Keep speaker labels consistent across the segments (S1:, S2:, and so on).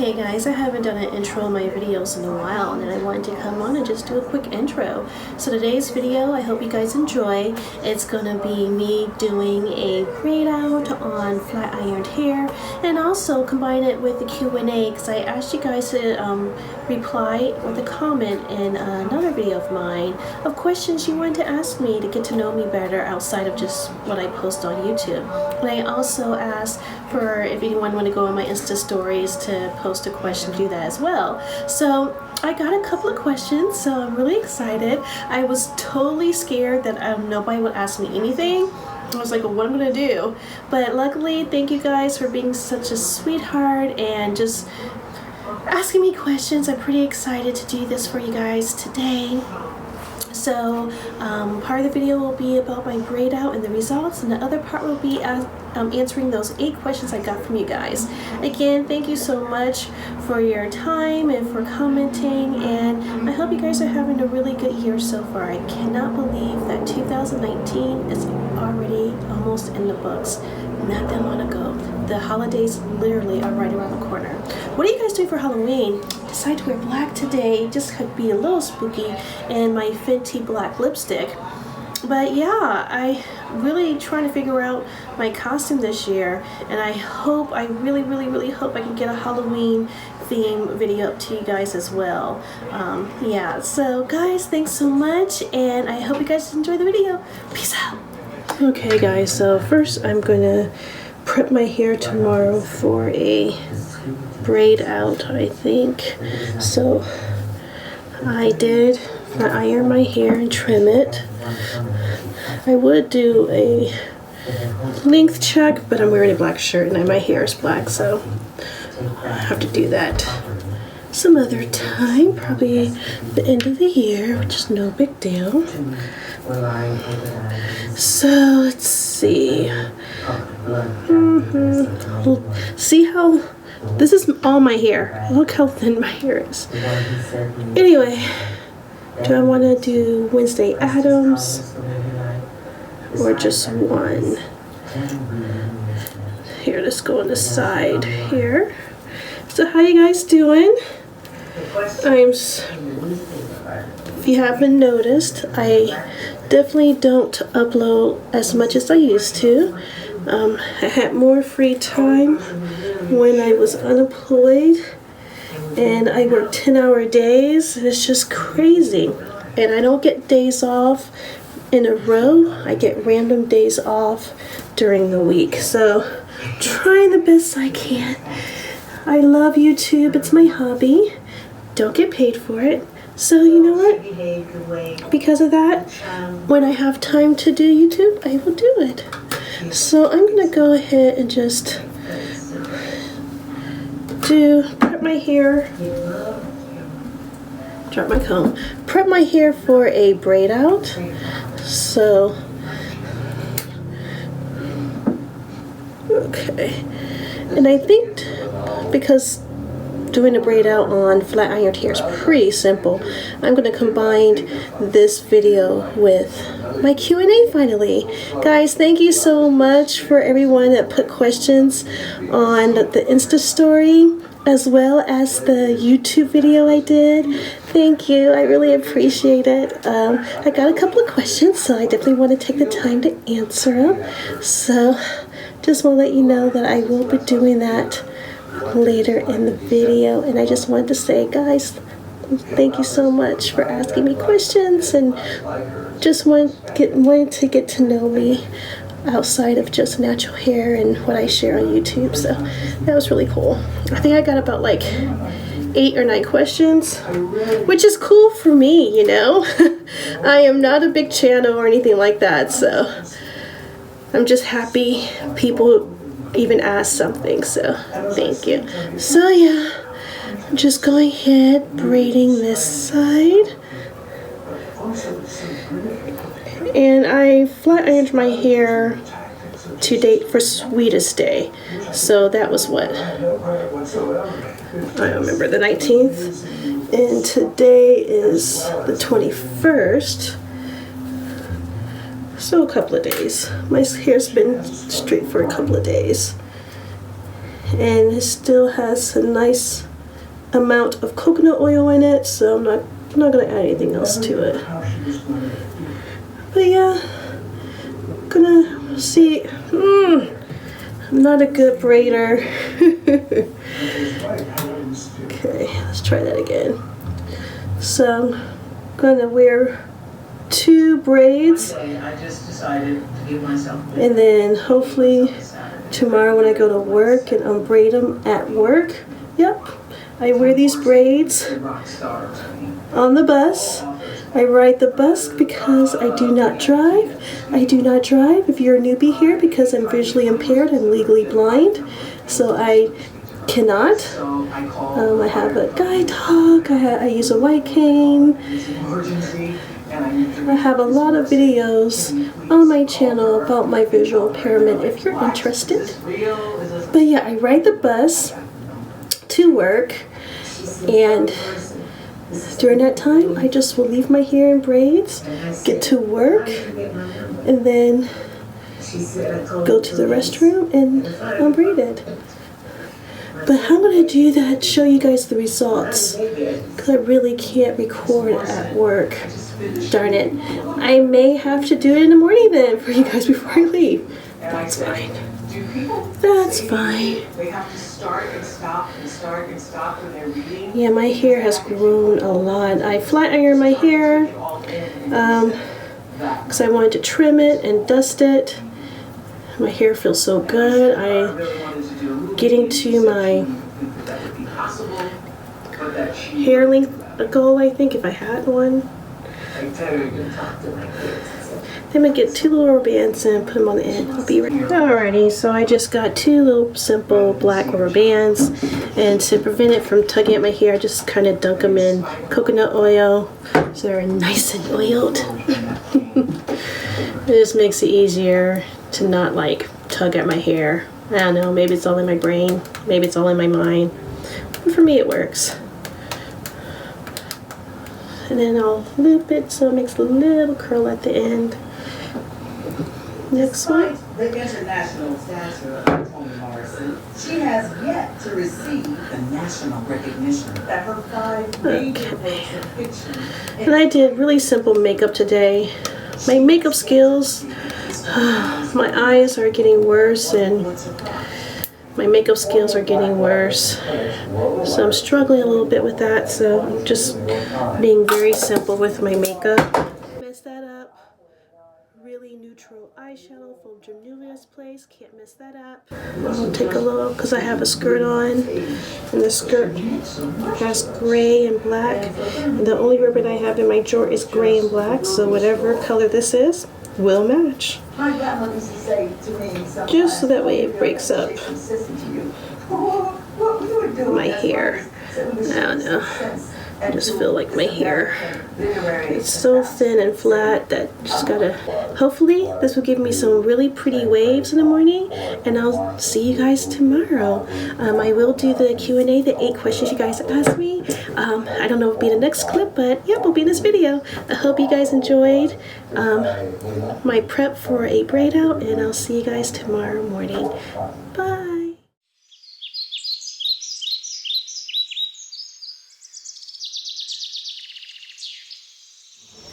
S1: Okay guys, I haven't done an intro in my videos in a while, and I wanted to come on and just do a quick intro. So today's video, I hope you guys enjoy. It's gonna be me doing a braid out on flat ironed hair, and also combine it with the Q&A because I asked you guys to reply with a comment in another video of mine of questions you wanted to ask me to get to know me better outside of just what I post on YouTube. And I also asked for if anyone want to go on my Insta stories to post a question, do that as well. So I got a couple of questions, so I'm really excited. I was totally scared that nobody would ask me anything. I was like, well, what am I gonna do? But luckily, thank you guys for being such a sweetheart and just asking me questions. I'm pretty excited to do this for you guys today. So part of the video will be about my braid out and the results, and the other part will be answering those 8 questions I got from you guys. Again, thank you so much for your time and for commenting, and I hope you guys are having a really good year so far. I cannot believe that 2019 is already almost in the books. Not that long ago. The holidays literally are right around the corner. What are you guys doing for Halloween? Decided to wear black today, just could be a little spooky, and my Fenty black lipstick. But yeah, I really trying to figure out my costume this year, and I really hope I can get a Halloween theme video up to you guys as well. Yeah, so guys, thanks so much, and I hope you guys enjoy the video. Peace out. Okay guys, so first I'm gonna prep my hair tomorrow for a braid out, I think. So I did iron my hair and trim it. I would do a length check, but I'm wearing a black shirt and my hair is black, so I have to do that some other time, probably the end of the year, which is no big deal. So let's see. See how this is all my hair. Look how thin my hair is. Anyway, do I want to do Wednesday Addams or just one? Here, let's go on the side here. So how you guys doing? If you haven't noticed, I definitely don't upload as much as I used to. I had more free time when I was unemployed, and I work 10-hour days, and it's just crazy. And I don't get days off in a row. I get random days off during the week. So trying the best I can. I love YouTube. It's my hobby. Don't get paid for it. So you know what? Because of that, when I have time to do YouTube, I will do it. So I'm gonna go ahead and just prep my hair, drop my comb, prep my hair for a braid out. So, okay. And I think because doing a braid out on flat ironed hair is pretty simple, I'm going to combine this video with my Q&A finally. Guys, thank you so much for everyone that put questions on the Insta story as well as the YouTube video I did. Thank you. I really appreciate it. I got a couple of questions, so I definitely want to take the time to answer them. So just want to let you know that I will be doing that later in the video, and I just wanted to say, guys, thank you so much for asking me questions and just wanting to get to know me outside of just natural hair and what I share on YouTube. So that was really cool. I think I got about like 8 or 9 questions, which is cool for me, you know. I am not a big channel or anything like that, so I'm just happy people even ask something, so thank you. So yeah, I'm just going ahead braiding this side, and I flat ironed my hair to date for Sweetest Day, so that was what, I remember, the 19th, and today is the 21st. So a couple of days. My hair's been straight for a couple of days. And it still has a nice amount of coconut oil in it, so I'm not gonna add anything else to it. But yeah, I'm gonna see. I'm not a good braider. Okay, let's try that again. So I'm gonna wear 2 braids, and then hopefully tomorrow when I go to work and unbraid them at work. Yep, I wear these braids on the bus. I ride the bus because I do not drive. I do not drive if you're a newbie here because I'm visually impaired and legally blind. So I cannot. I have a guide dog. I use a white cane. I have a lot of videos on my channel about my visual impairment if you're interested. But yeah, I ride the bus to work, and during that time I just will leave my hair in braids, get to work, and then go to the restroom and unbraid it. But how I'm going to do that, show you guys the results, because I really can't record at work. Darn it. I may have to do it in the morning then for you guys before I leave. That's fine. That's fine. Yeah, my hair has grown a lot. I flat ironed my hair because I wanted to trim it and dust it. My hair feels so good. I'm getting to my hair length goal, I think, if I had one. I'm gonna get 2 little rubber bands and put them on the end. I'll be right. Alrighty, so I just got 2 little simple black rubber bands, and to prevent it from tugging at my hair, I just kind of dunk them in coconut oil so they're nice and oiled. It just makes it easier to not like tug at my hair. I don't know, maybe it's all in my brain, maybe it's all in my mind, but for me it works. And then I'll loop it so it makes a little curl at the end. Next one.
S2: The international stature of Toni Morrison, she has yet to receive the national recognition that her 5 major works of fiction.
S1: And I did really simple makeup today. My makeup skills, my eyes are getting worse, and my makeup skills are getting worse. So I'm struggling a little bit with that, so I'm just being very simple with my makeup. Mess that up. Really neutral eyeshadow from Janulia's Place. Can't mess that up. I'll take a little, because I have a skirt on, and the skirt has gray and black. And the only ribbon I have in my drawer is gray and black, so whatever color this is will match. Just so that way it breaks up my hair. I don't know. I just feel like my hair, it's so thin and flat that just gotta, hopefully this will give me some really pretty waves in the morning, and I'll see you guys tomorrow. I will do the Q&A, the 8 questions you guys asked me. I don't know if it'll be the next clip, but yeah, it'll be in this video. I hope you guys enjoyed my prep for a braid out, and I'll see you guys tomorrow morning. Bye.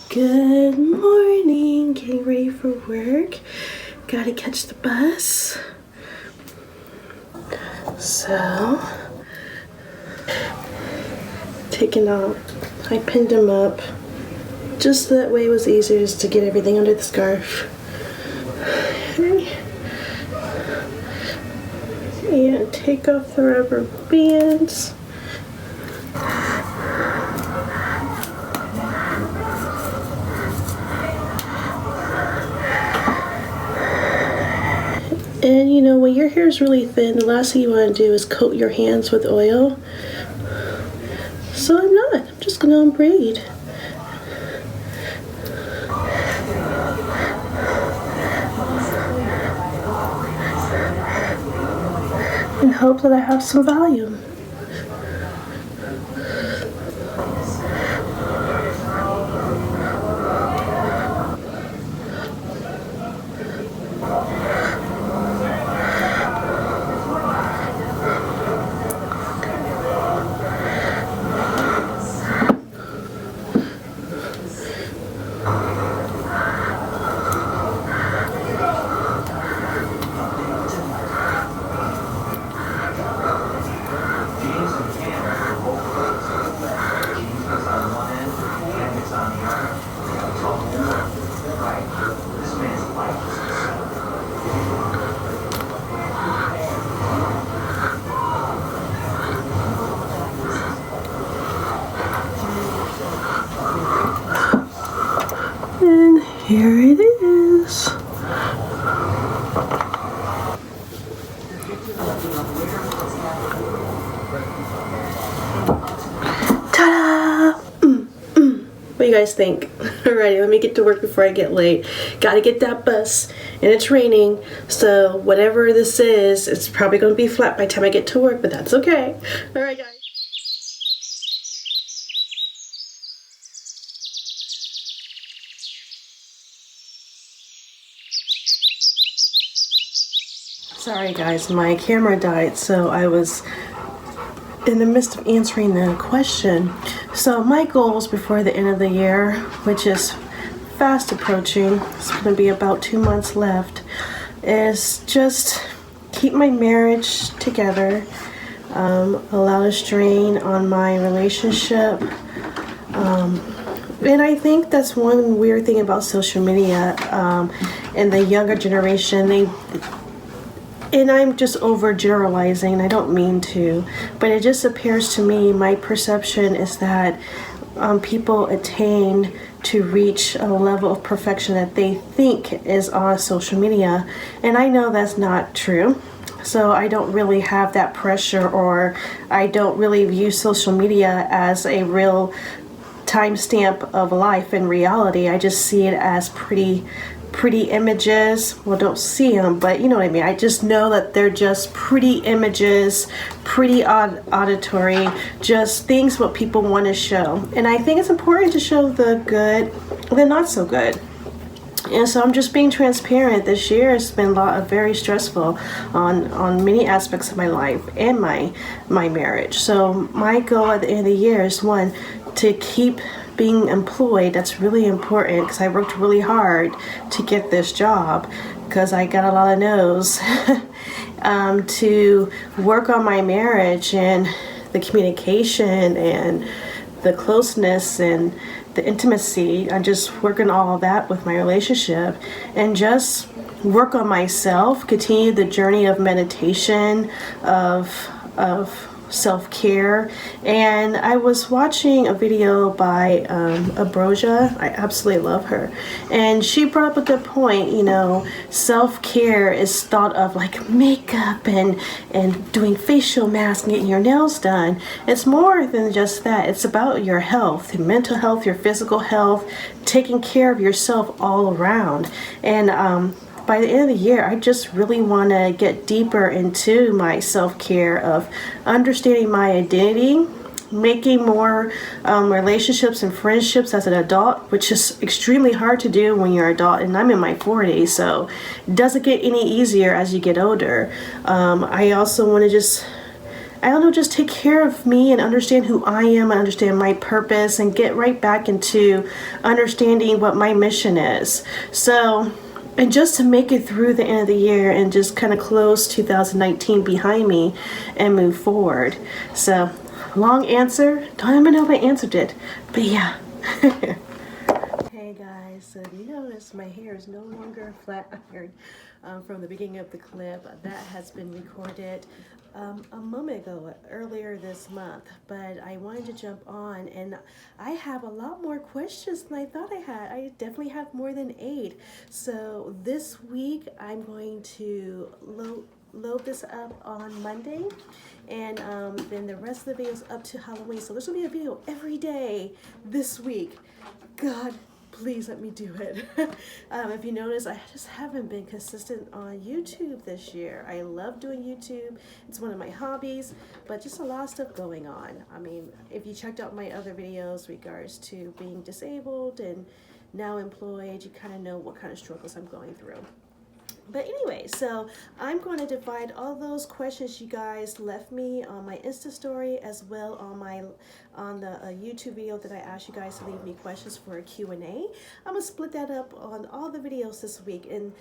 S1: Good morning, getting ready for work. Gotta catch the bus. So, taking out, I pinned them up. Just that way it was easier just to get everything under the scarf. And take off the rubber bands. And you know, when your hair is really thin, the last thing you want to do is coat your hands with oil. So I'm not. I'm just going to unbraid. And hope that I have some volume. Here it is. Ta-da! What do you guys think? Alrighty, let me get to work before I get late. Gotta get that bus, and it's raining, so whatever this is, it's probably gonna be flat by the time I get to work, but that's okay. Alright, guys. Sorry guys, my camera died, so I was in the midst of answering the question. So my goals before the end of the year, which is fast approaching, it's going to be about 2 months left, is just keep my marriage together, allow a strain on my relationship. And I think that's one weird thing about social media, and the younger generation, and I'm just overgeneralizing, and I don't mean to, but it just appears to me, my perception is that people attain to reach a level of perfection that they think is on social media, and I know that's not true. So I don't really have that pressure, or I don't really view social media as a real timestamp of life and reality. I just see it as pretty images. Well, don't see them, but you know what I mean. I just know that they're just pretty images, pretty auditory, just things what people want to show. And I think it's important to show the good, the not so good. And so I'm just being transparent. This year has been very stressful on many aspects of my life and my marriage. So my goal at the end of the year is, one, to keep being employed. That's really important because I worked really hard to get this job because I got a lot of no's. To work on my marriage and the communication and the closeness and the intimacy. I'm just working all of that with my relationship, and just work on myself, continue the journey of meditation, of self-care. And I was watching a video by Abrosia. I absolutely love her, and she brought up a good point. You know, self-care is thought of like makeup and doing facial masks and getting your nails done. It's more than just that. It's about your health, your mental health, your physical health, taking care of yourself all around. And by the end of the year, I just really want to get deeper into my self-care of understanding my identity, making more relationships and friendships as an adult, which is extremely hard to do when you're an adult, and I'm in my 40s, so it doesn't get any easier as you get older. I also want to just take care of me and understand who I am and understand my purpose and get right back into understanding what my mission is. So, and just to make it through the end of the year and just kind of close 2019 behind me and move forward. So, long answer. Don't even know if I answered it, but yeah. Hey guys, so you notice my hair is no longer flat ironed from the beginning of the clip. That has been recorded a moment ago, earlier this month, but I wanted to jump on, and I have a lot more questions than I thought I had. I definitely have more than 8. So this week I'm going to load this up on Monday, and then the rest of the videos up to Halloween. So there's gonna be a video every day this week. God, please let me do it. If you notice, I just haven't been consistent on YouTube this year. I love doing YouTube. It's one of my hobbies, but just a lot of stuff going on. I mean, if you checked out my other videos regards to being disabled and now employed, you kind of know what kind of struggles I'm going through. But anyway, so I'm going to divide all those questions you guys left me on my Insta story, as well on the YouTube video that I asked you guys to leave me questions for a Q&A. I'm going to split that up on all the videos this week, and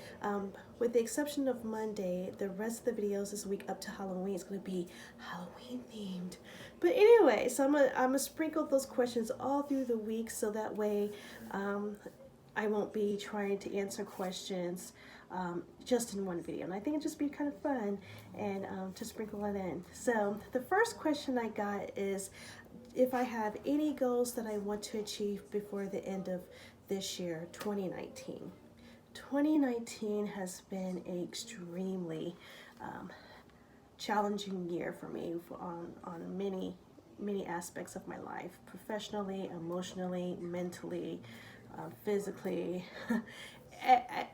S1: with the exception of Monday, the rest of the videos this week up to Halloween is going to be Halloween themed. But anyway, so I'm gonna sprinkle those questions all through the week, so that way I won't be trying to answer questions just in one video, and I think it'd just be kind of fun and to sprinkle it in. So the first question I got is if I have any goals that I want to achieve before the end of this year, 2019. 2019 has been an extremely challenging year for me on many aspects of my life, professionally, emotionally, mentally, physically.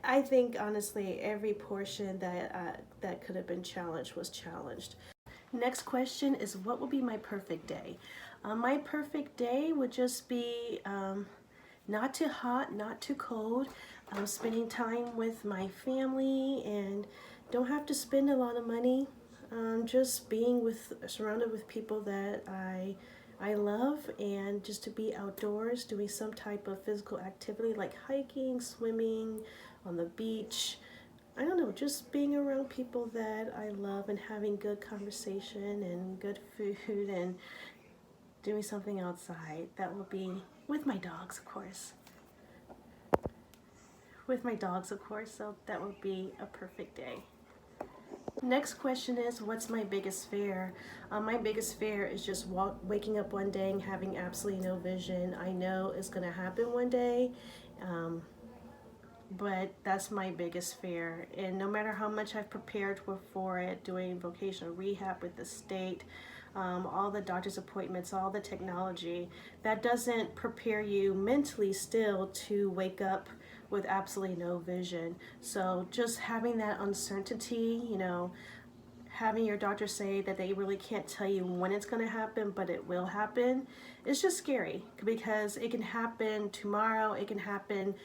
S1: I think honestly every portion that could have been challenged was challenged. Next question is, what would be my perfect day? My perfect day would just be not too hot, not too cold, spending time with my family and don't have to spend a lot of money. Just being surrounded with people that I love, and just to be outdoors doing some type of physical activity like hiking, swimming, on the beach. I don't know, just being around people that I love and having good conversation and good food and doing something outside. That would be with my dogs, of course. With my dogs, of course, so that would be a perfect day. Next question is, what's my biggest fear? My biggest fear is just waking up one day and having absolutely no vision. I know it's going to happen one day, but that's my biggest fear. And no matter how much I've prepared for it, doing vocational rehab with the state, all the doctor's appointments, all the technology, that doesn't prepare you mentally still to wake up with absolutely no vision. So just having that uncertainty, having your doctor say that they really can't tell you when it's going to happen, but it will happen, it's just scary, because it can happen tomorrow, it can happen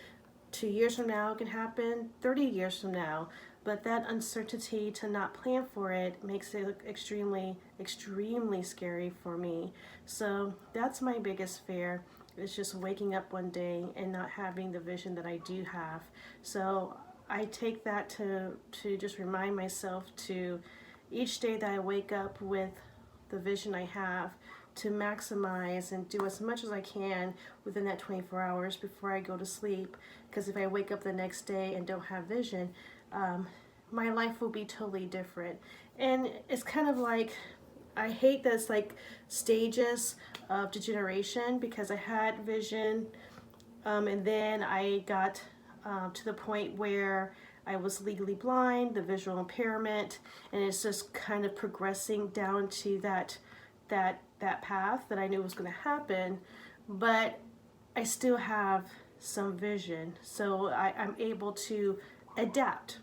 S1: 2 years from now, it can happen 30 years from now. But that uncertainty to not plan for it makes it extremely scary for me. So that's my biggest fear, is just waking up one day and not having the vision that I do have. So I take that to just remind myself to, each day that I wake up with the vision I have, to maximize and do as much as I can within that 24 hours before I go to sleep. Because if I wake up the next day and don't have vision, my life will be totally different. And it's kind of like, I hate that it's like stages of degeneration, because I had vision, and then I got to the point where I was legally blind, the visual impairment, and it's just kind of progressing down to that path that I knew was going to happen. But I still have some vision, so I'm able to adapt.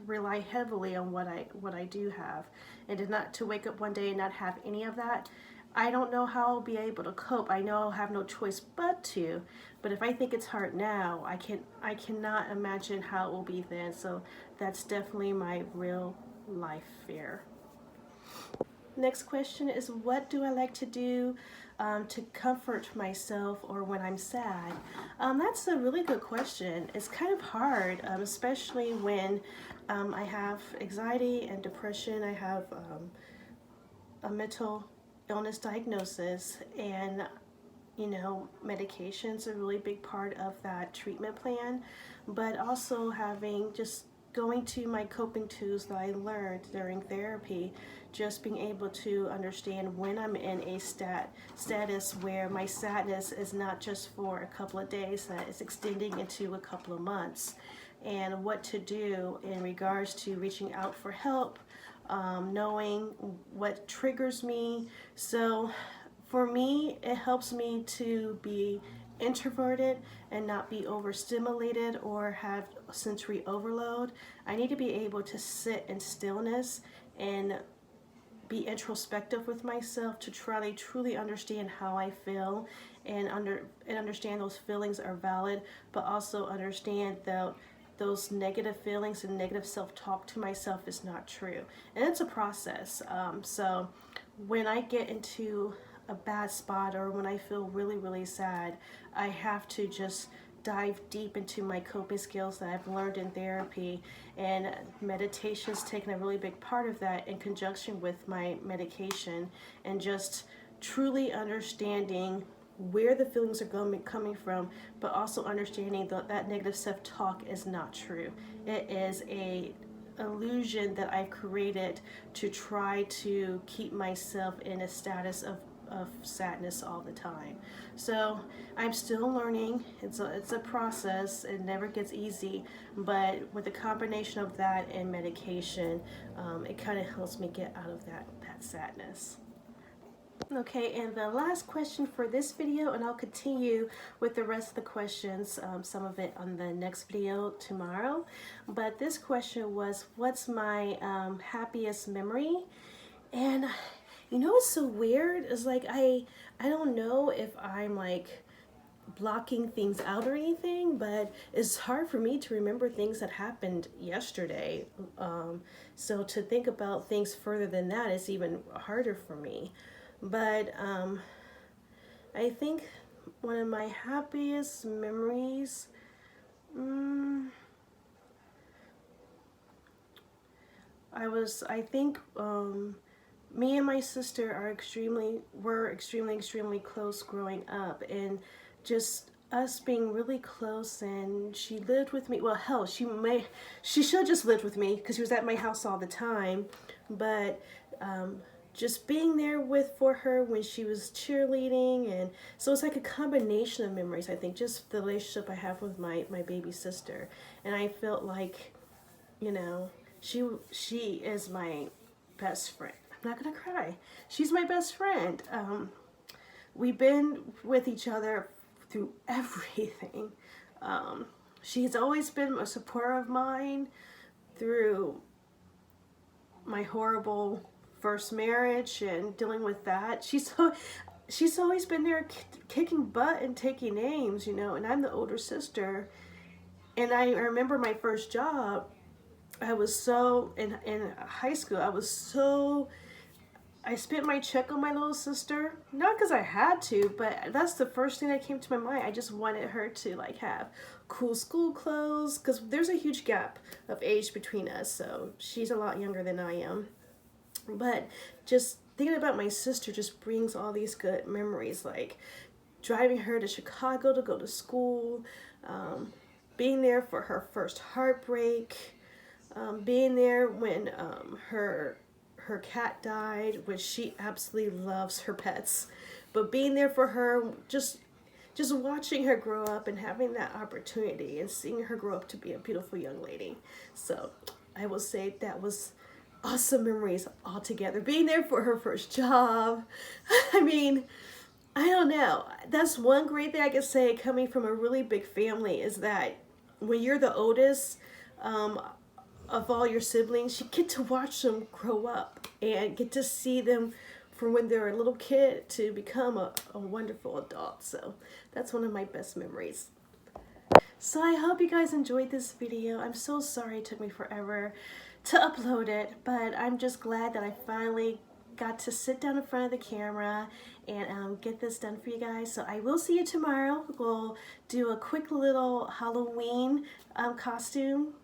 S1: Rely heavily on what I do have, and to wake up one day and not have any of that. I don't know how I'll be able to cope. I know I'll have no choice but to. But if I think it's hard now, I cannot imagine how it will be then. So that's definitely my real life fear. Next question is, what do I like to do to comfort myself or when I'm sad? That's a really good question. It's kind of hard, especially when I have anxiety and depression. I have a mental illness diagnosis, and medication's a really big part of that treatment plan, but also just going to my coping tools that I learned during therapy, just being able to understand when I'm in a status where my sadness is not just for a couple of days, that it's extending into a couple of months, and what to do in regards to reaching out for help, knowing what triggers me. So for me, it helps me to be introverted and not be overstimulated or have sensory overload. I need to be able to sit in stillness and be introspective with myself to try to truly understand how I feel, and understand those feelings are valid, but also understand that those negative feelings and negative self-talk to myself is not true. And it's a process. So when I get into a bad spot, or when I feel really sad, I have to just dive deep into my coping skills that I've learned in therapy, and meditation's taken a really big part of that in conjunction with my medication, and just truly understanding where the feelings are coming from, but also understanding that negative self-talk is not true. It is a illusion that I've created to try to keep myself in a status of of sadness all the time. So I'm still learning. It's a process. It never gets easy, but with a combination of that and medication, it kind of helps me get out of that sadness. Okay, and the last question for this video, and I'll continue with the rest of the questions, some of it on the next video tomorrow. But this question was, what's my happiest memory? And you know what's so weird is like I don't know if I'm like blocking things out or anything, but it's hard for me to remember things that happened yesterday. So to think about things further than that is even harder for me. But I think one of my happiest memories, I think me and my sister were extremely close growing up, and just us being really close. And she lived with me. Well, hell, she should have just lived with me because she was at my house all the time. But just being there for her when she was cheerleading, and so it's like a combination of memories. I think just the relationship I have with my baby sister, and I felt like, you know, she is my best friend. I'm not gonna cry. She's my best friend. We've been with each other through everything. She's always been a supporter of mine through my horrible first marriage and dealing with that. She's always been there kicking butt and taking names, you know, and I'm the older sister. And I remember my first job, I was so, in high school, I spent my check on my little sister, not because I had to, but that's the first thing that came to my mind. I just wanted her to like have cool school clothes, because there's a huge gap of age between us, so she's a lot younger than I am. But just thinking about my sister just brings all these good memories, like driving her to Chicago to go to school, being there for her first heartbreak, being there when her cat died, which she absolutely loves her pets, but being there for her, just watching her grow up and having that opportunity and seeing her grow up to be a beautiful young lady. So I will say that was awesome memories altogether. Being there for her first job. I mean, I don't know. That's one great thing I could say coming from a really big family, is that when you're the oldest of all your siblings, you get to watch them grow up and get to see them from when they're a little kid to become a wonderful adult. So that's one of my best memories. So I hope you guys enjoyed this video. I'm so sorry it took me forever to upload it, but I'm just glad that I finally got to sit down in front of the camera and get this done for you guys. So I will see you tomorrow. We'll do a quick little Halloween costume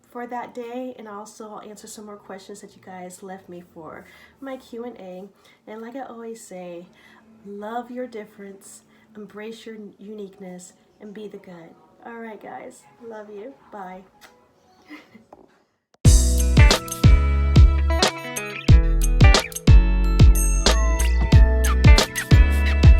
S1: for that day, and also I'll answer some more questions that you guys left me for my Q&A. And like I always say, love your difference, embrace your uniqueness, and be the good. All right, guys. Love you. Bye.